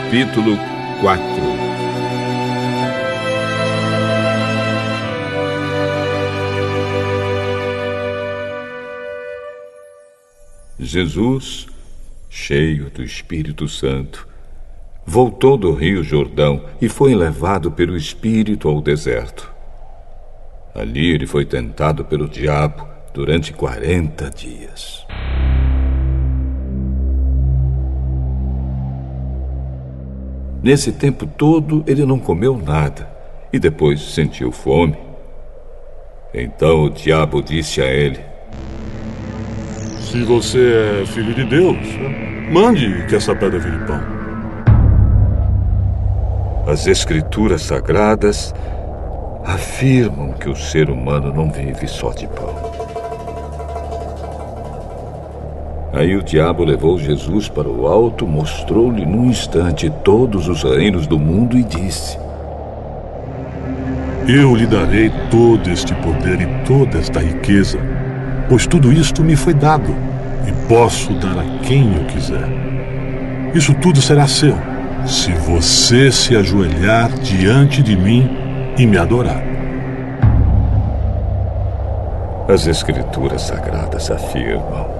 Capítulo 4. Jesus, cheio do Espírito Santo, voltou do Rio Jordão e foi levado pelo Espírito ao deserto. Ali ele foi tentado pelo diabo durante 40 dias. Nesse tempo todo ele não comeu nada e depois sentiu fome. Então o diabo disse a ele: Se você é filho de Deus, mande que essa pedra vire pão. As Escrituras Sagradas afirmam que o ser humano não vive só de pão. Aí o diabo levou Jesus para o alto, mostrou-lhe num instante todos os reinos do mundo e disse: Eu lhe darei todo este poder e toda esta riqueza, pois tudo isto me foi dado, e posso dar a quem eu quiser. Isso tudo será seu, se você se ajoelhar diante de mim e me adorar. As Escrituras Sagradas afirmam: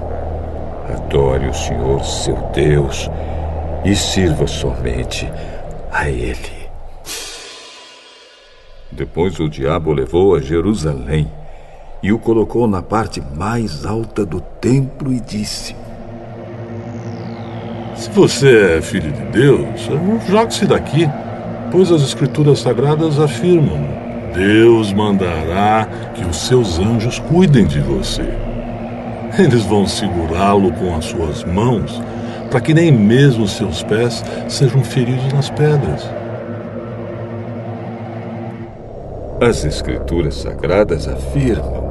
adore o Senhor, seu Deus, e sirva somente a Ele. Depois o diabo o levou a Jerusalém e o colocou na parte mais alta do templo e disse: Se você é filho de Deus, jogue-se daqui, pois as Escrituras Sagradas afirmam: Deus mandará que os seus anjos cuidem de você. Eles vão segurá-lo com as suas mãos, para que nem mesmo seus pés sejam feridos nas pedras. As Escrituras Sagradas afirmam: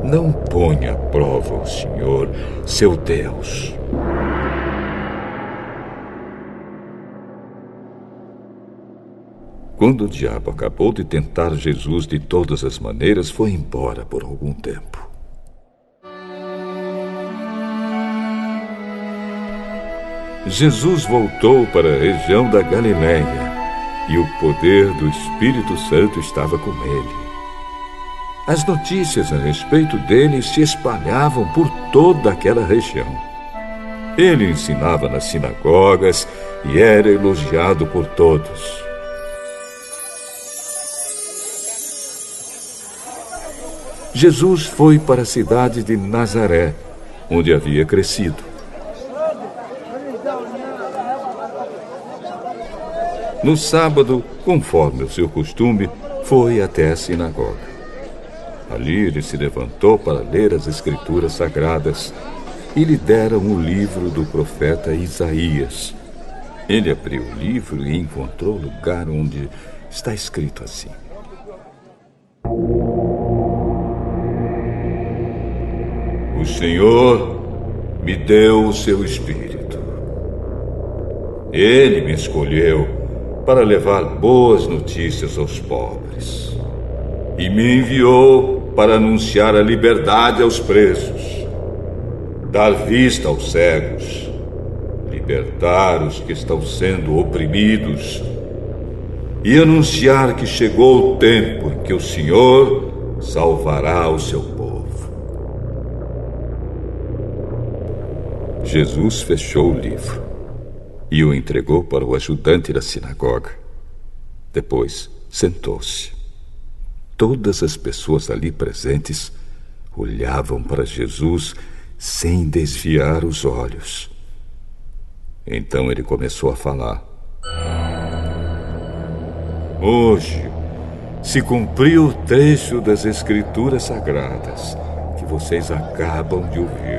não ponha à prova o Senhor, seu Deus. Quando o diabo acabou de tentar Jesus de todas as maneiras, foi embora por algum tempo. Jesus voltou para a região da Galileia e o poder do Espírito Santo estava com ele. As notícias a respeito dele se espalhavam por toda aquela região. Ele ensinava nas sinagogas e era elogiado por todos. Jesus foi para a cidade de Nazaré, onde havia crescido. No sábado, conforme o seu costume, foi até a sinagoga. Ali ele se levantou para ler as Escrituras Sagradas e lhe deram o livro do profeta Isaías. Ele abriu o livro e encontrou o lugar onde está escrito assim: O Senhor me deu o seu Espírito. Ele me escolheu para levar boas notícias aos pobres e me enviou para anunciar a liberdade aos presos, dar vista aos cegos, libertar os que estão sendo oprimidos e anunciar que chegou o tempo em que o Senhor salvará o seu povo. Jesus fechou o livro e o entregou para o ajudante da sinagoga. Depois sentou-se. Todas as pessoas ali presentes olhavam para Jesus sem desviar os olhos. Então ele começou a falar: Hoje se cumpriu o trecho das Escrituras Sagradas que vocês acabam de ouvir.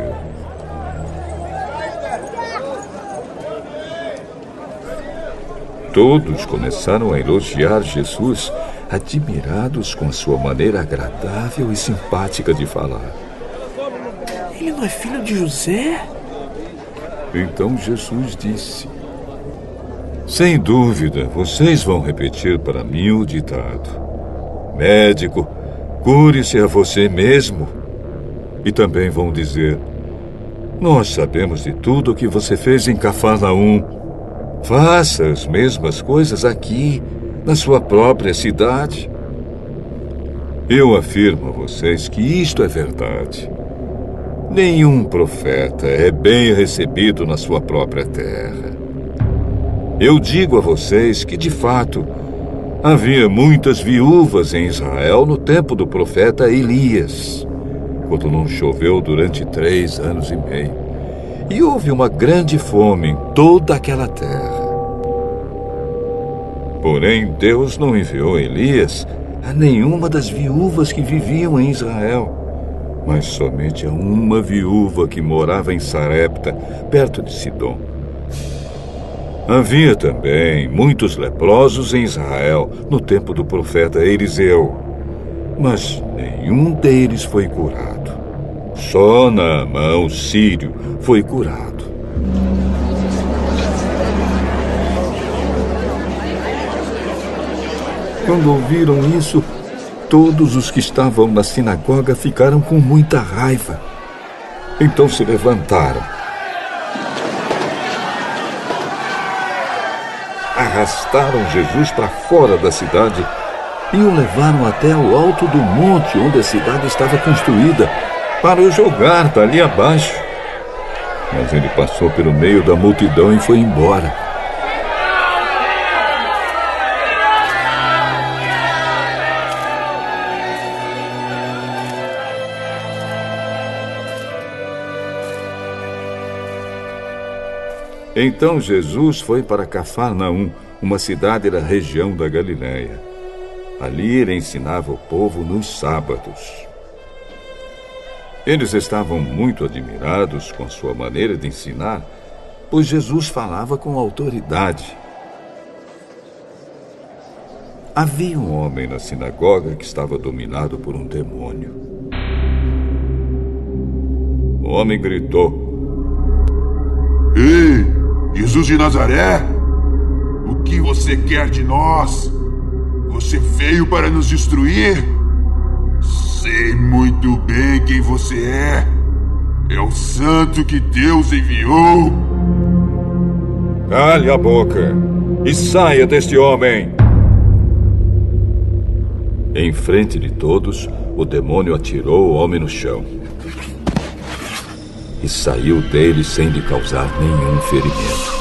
Todos começaram a elogiar Jesus, admirados com a sua maneira agradável e simpática de falar. Ele não é filho de José? Então Jesus disse: Sem dúvida, vocês vão repetir para mim o ditado: médico, cure-se a você mesmo. E também vão dizer: nós sabemos de tudo o que você fez em Cafarnaum. Faça as mesmas coisas aqui, na sua própria cidade. Eu afirmo a vocês que isto é verdade. Nenhum profeta é bem recebido na sua própria terra. Eu digo a vocês que, de fato, havia muitas viúvas em Israel no tempo do profeta Elias, quando não choveu durante 3 anos e meio, e houve uma grande fome em toda aquela terra. Porém, Deus não enviou Elias a nenhuma das viúvas que viviam em Israel, mas somente a uma viúva que morava em Sarepta, perto de Sidom. Havia também muitos leprosos em Israel no tempo do profeta Eliseu, mas nenhum deles foi curado. Só Naamã, o sírio, foi curado. Quando ouviram isso, todos os que estavam na sinagoga ficaram com muita raiva. Então se levantaram, arrastaram Jesus para fora da cidade e o levaram até o alto do monte onde a cidade estava construída, para o jogar dali abaixo. Mas ele passou pelo meio da multidão e foi embora. Então Jesus foi para Cafarnaum, uma cidade da região da Galileia. Ali ele ensinava o povo nos sábados. Eles estavam muito admirados com a sua maneira de ensinar, pois Jesus falava com autoridade. Havia um homem na sinagoga que estava dominado por um demônio. O homem gritou: Ei, Jesus de Nazaré, o que você quer de nós? Você veio para nos destruir? Sei muito bem quem você é. É o santo que Deus enviou. Cale a boca e saia deste homem. Em frente de todos, o demônio atirou o homem no chão e saiu dele sem lhe causar nenhum ferimento.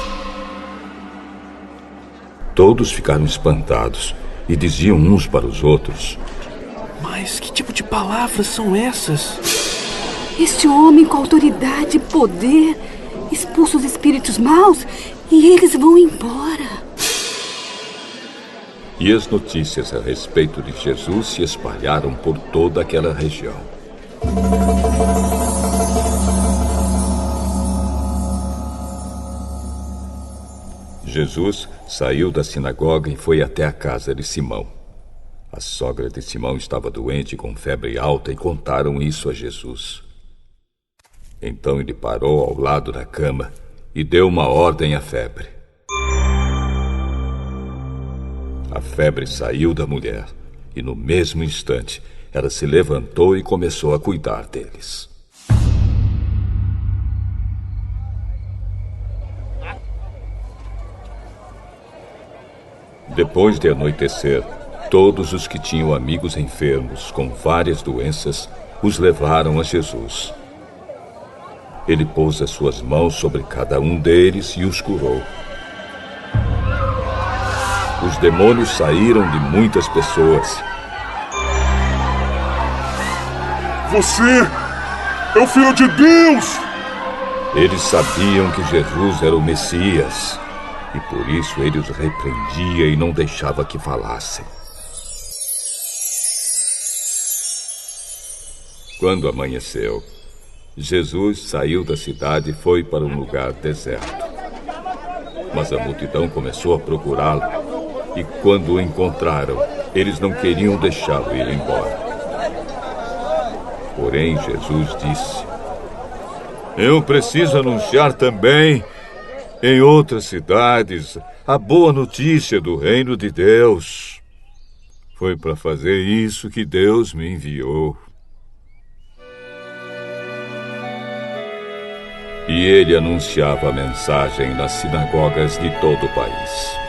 Todos ficaram espantados e diziam uns para os outros: Mas que tipo de palavras são essas? Este homem com autoridade e poder expulsa os espíritos maus e eles vão embora. E as notícias a respeito de Jesus se espalharam por toda aquela região. Jesus saiu da sinagoga e foi até a casa de Simão. A sogra de Simão estava doente com febre alta e contaram isso a Jesus. Então ele parou ao lado da cama e deu uma ordem à febre. A febre saiu da mulher e no mesmo instante ela se levantou e começou a cuidar deles. Depois de anoitecer, todos os que tinham amigos enfermos com várias doenças os levaram a Jesus. Ele pôs as suas mãos sobre cada um deles e os curou. Os demônios saíram de muitas pessoas. Você é o Filho de Deus! Eles sabiam que Jesus era o Messias, e por isso ele os repreendia e não deixava que falassem. Quando amanheceu, Jesus saiu da cidade e foi para um lugar deserto. Mas a multidão começou a procurá-lo, e quando o encontraram, eles não queriam deixá-lo ir embora. Porém, Jesus disse: Eu preciso anunciar também em outras cidades a boa notícia do reino de Deus. Foi para fazer isso que Deus me enviou. E ele anunciava a mensagem nas sinagogas de todo o país.